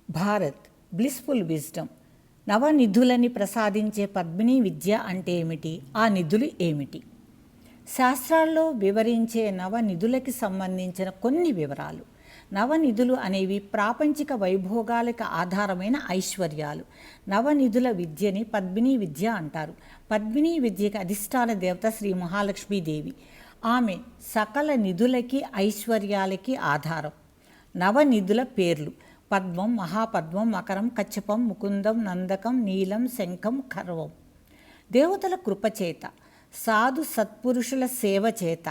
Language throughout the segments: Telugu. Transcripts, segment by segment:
Bharat blissful wisdom. నవనిధులని ప్రసాదించే పద్మిని విద్య అంటే ఏమిటి? ఆ నిధులు ఏమిటి? శాస్త్రాల్లో వివరించే నవనిధులకి సంబంధించిన కొన్ని వివరాలు. నవనిధులు అనేవి ప్రాపంచిక వైభోగాలకు ఆధారమైన ఐశ్వర్యాలు. నవనిధుల విద్యని పద్మిని విద్య అంటారు. పద్మిని విద్యకి అధిష్టాన దేవత శ్రీ మహాలక్ష్మీదేవి. ఆమె సకల నిధులకి ఐశ్వర్యాలకి ఆధారం. నవనిధుల పేర్లు: పద్మం, మహాపద్మం, మకరం, కచ్చపం, ముకుందం, నందకం, నీలం, శంఖం, ఖర్వం. దేవతల కృపచేత, సాధు సత్పురుషుల సేవ చేత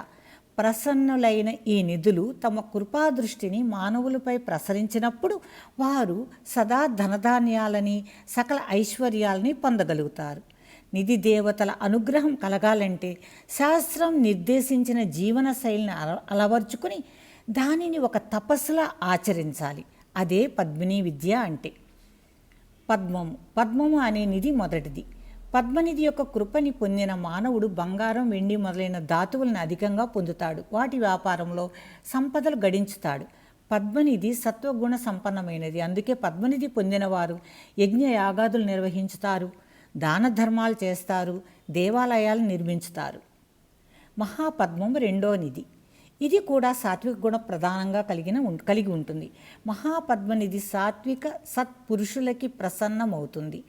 ప్రసన్నులైన ఈ నిధులు తమ కృపాదృష్టిని మానవులపై ప్రసరించినప్పుడు వారు సదా ధనధాన్యాలని, సకల ఐశ్వర్యాలని పొందగలుగుతారు. నిధి దేవతల అనుగ్రహం కలగాలంటే శాస్త్రం నిర్దేశించిన జీవన శైలిని అలవర్చుకుని దానిని ఒక తపస్సులా ఆచరించాలి. అదే పద్మిని విద్య అంటే. పద్మము అనే నిధి మొదటిది. పద్మనిధి యొక్క కృపని పొందిన మానవుడు బంగారం, వెండి మొదలైన ధాతువులను అధికంగా పొందుతాడు. వాటి వ్యాపారంలో సంపదలు గడించుతాడు. పద్మనిధి సత్వగుణ సంపన్నమైనది. అందుకే పద్మనిధి పొందినవారు యజ్ఞ యాగాదులు నిర్వహించుతారు, దాన ధర్మాలు చేస్తారు, దేవాలయాలు నిర్మించుతారు. మహాపద్మం రెండో నిధి. ఇది కూడా సాత్విక గుణ ప్రధానంగా కలిగి ఉంటుంది. మహాపద్మనిధి సాత్విక సత్పురుషులకి ప్రసన్నమవుతుంది.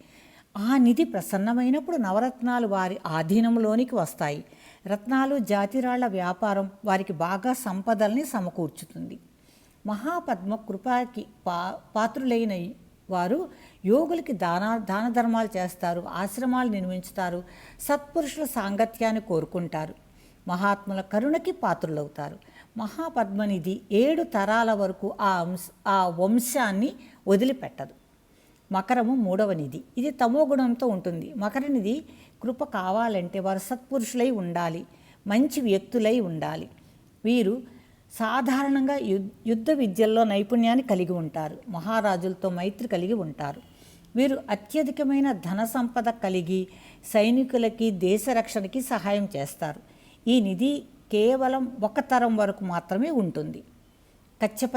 ఆ నిధి ప్రసన్నమైనప్పుడు నవరత్నాలు వారి ఆధీనంలోనికి వస్తాయి. రత్నాలు, జాతిరాళ్ల వ్యాపారం వారికి బాగా సంపదల్ని సమకూర్చుతుంది. మహాపద్మ కృపకి పాత్రులైన వారు యోగులకి దాన ధర్మాలు చేస్తారు, ఆశ్రమాలు నిర్మించుతారు, సత్పురుషుల సాంగత్యాన్ని కోరుకుంటారు, మహాత్ముల కరుణకి పాత్రులవుతారు. మహాపద్మనిధి 7 తరాల వరకు ఆ వంశాన్ని వదిలిపెట్టదు. మకరము మూడవ నిధి. ఇది తమో గుణంతో ఉంటుంది. మకర నిధి కృప కావాలంటే వారు సత్పురుషులై ఉండాలి, మంచి వ్యక్తులై ఉండాలి. వీరు సాధారణంగా యుద్ధ విద్యల్లో నైపుణ్యాన్ని కలిగి ఉంటారు. మహారాజులతో మైత్రి కలిగి ఉంటారు. వీరు అత్యధికమైన ధన సంపద కలిగి సైనికులకి, దేశ రక్షణకి సహాయం చేస్తారు. ఈ నిధి కేవలం ఒక తరం వరకు మాత్రమే ఉంటుంది. కచ్చప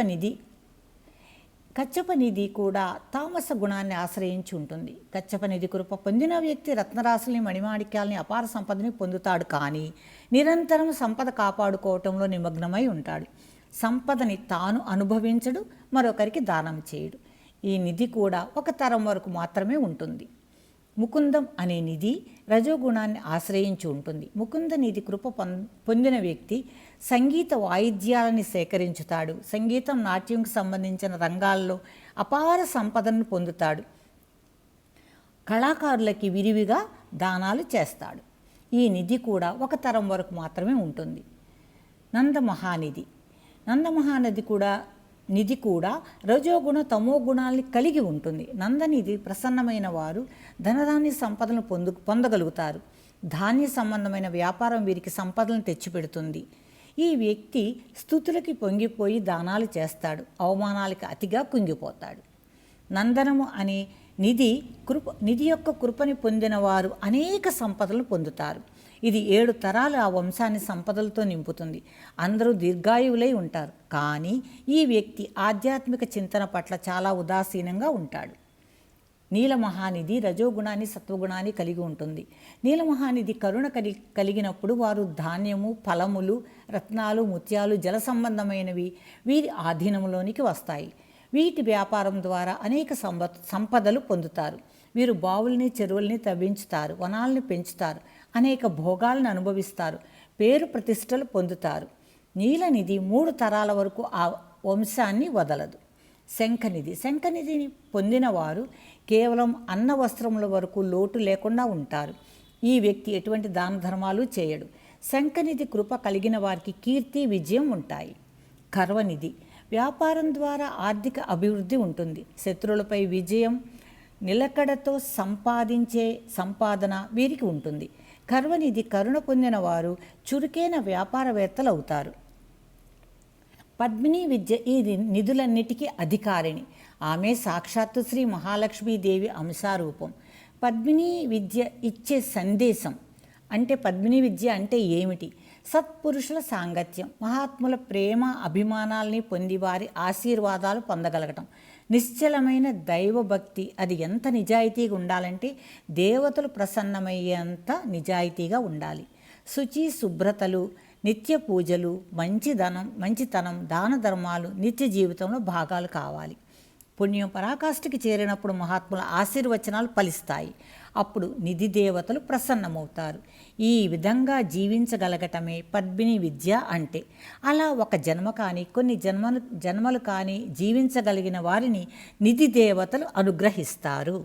నిధి కూడా తామస గుణాన్ని ఆశ్రయించి ఉంటుంది. కచ్చప నిధి కృప పొందిన వ్యక్తి రత్నరాశుల్ని, మణిమాణిక్యాలని, అపార సంపదని పొందుతాడు. కానీ నిరంతరం సంపద కాపాడుకోవటంలో నిమగ్నమై ఉంటాడు. సంపదని తాను అనుభవించడు, మరొకరికి దానం చేయడు. ఈ నిధి కూడా ఒక తరం వరకు మాత్రమే ఉంటుంది. ముకుందం అనే నిధి రజోగుణాన్ని ఆశ్రయించి ఉంటుంది. ముకుంద నిధి కృప పొందిన వ్యక్తి సంగీత వాయిద్యాలని సేకరించుతాడు. సంగీతం, నాట్యంకు సంబంధించిన రంగాల్లో అపార సంపదను పొందుతాడు. కళాకారులకి విరివిగా దానాలు చేస్తాడు. ఈ నిధి కూడా ఒక తరం వరకు మాత్రమే ఉంటుంది. నిధి కూడా రజోగుణ, తమో గుణాల్ని కలిగి ఉంటుంది. నందనిధి ప్రసన్నమైన వారు ధనధాన్య సంపదలను పొందగలుగుతారు. ధాన్య సంబంధమైన వ్యాపారం వీరికి సంపదలను తెచ్చిపెడుతుంది. ఈ వ్యక్తి స్థుతులకి పొంగిపోయి దానాలు చేస్తాడు, అవమానాలకి అతిగా కుంగిపోతాడు. నందనము అనే నిధి యొక్క కృపని పొందిన వారు అనేక సంపదలను పొందుతారు. ఇది 7 తరాలు ఆ వంశాన్ని సంపదలతో నింపుతుంది. అందరూ దీర్ఘాయువులై ఉంటారు. కానీ ఈ వ్యక్తి ఆధ్యాత్మిక చింతన పట్ల చాలా ఉదాసీనంగా ఉంటాడు. నీలమహానిధి రజోగుణాన్ని, సత్వగుణాన్ని కలిగి ఉంటుంది. నీలమహానిధి కరుణ కలిగినప్పుడు వారు ధాన్యము, ఫలములు, రత్నాలు, ముత్యాలు, జల సంబంధమైనవి వీరి ఆధీనంలోనికి వస్తాయి. వీటి వ్యాపారం ద్వారా అనేక సంపదలు పొందుతారు. వీరు బావుల్ని, చెరువుల్ని తవ్వించుతారు, వనాల్ని పెంచుతారు, అనేక భోగాలను అనుభవిస్తారు, పేరు ప్రతిష్టలు పొందుతారు. నీలనిధి 3 తరాల వరకు ఆ వంశాన్ని వదలదు. శంఖనిధిని పొందిన వారు కేవలం అన్న వస్త్రముల వరకు లోటు లేకుండా ఉంటారు. ఈ వ్యక్తి ఎటువంటి దాన ధర్మాలు చేయడు. శంఖనిధి కృప కలిగిన వారికి కీర్తి, విజయం ఉంటాయి. ఖర్వనిధి వ్యాపారం ద్వారా ఆర్థిక అభివృద్ధి ఉంటుంది. శత్రువులపై విజయం, నిలకడతో సంపాదించే సంపాదన వీరికి ఉంటుంది. ఖర్వనిధి కరుణ పొందిన వారు చురుకైన వ్యాపారవేత్తలు అవుతారు. పద్మిని విద్య ఈ నిధులన్నిటికీ అధికారిణి. ఆమె సాక్షాత్తు శ్రీ మహాలక్ష్మీదేవి అంశారూపం. పద్మిని విద్య ఇచ్చే సందేశం అంటే పద్మిని విద్య అంటే ఏమిటి? సత్పురుషుల సాంగత్యం, మహాత్ముల ప్రేమ అభిమానాల్ని పొంది వారి ఆశీర్వాదాలు పొందగలగటం, నిశ్చలమైన దైవభక్తి అది ఎంత నిజాయితీగా ఉండాలంటే దేవతలు ప్రసన్నమయ్యేంత నిజాయితీగా ఉండాలి. శుచి, శుభ్రతలు, నిత్య పూజలు, మంచితనం, దాన ధర్మాలు నిత్య జీవితంలో భాగాలు కావాలి. పుణ్యం పరాకాష్ఠకి చేరినప్పుడు మహాత్ముల ఆశీర్వచనాలు ఫలిస్తాయి. అప్పుడు నిధి దేవతలు ప్రసన్నమవుతారు. ఈ విధంగా జీవించగలగటమే పద్మిని విద్య అంటే. అలా ఒక జన్మ కానీ కొన్ని జన్మలు కానీ జీవించగలిగిన వారిని నిధి దేవతలు అనుగ్రహిస్తారు.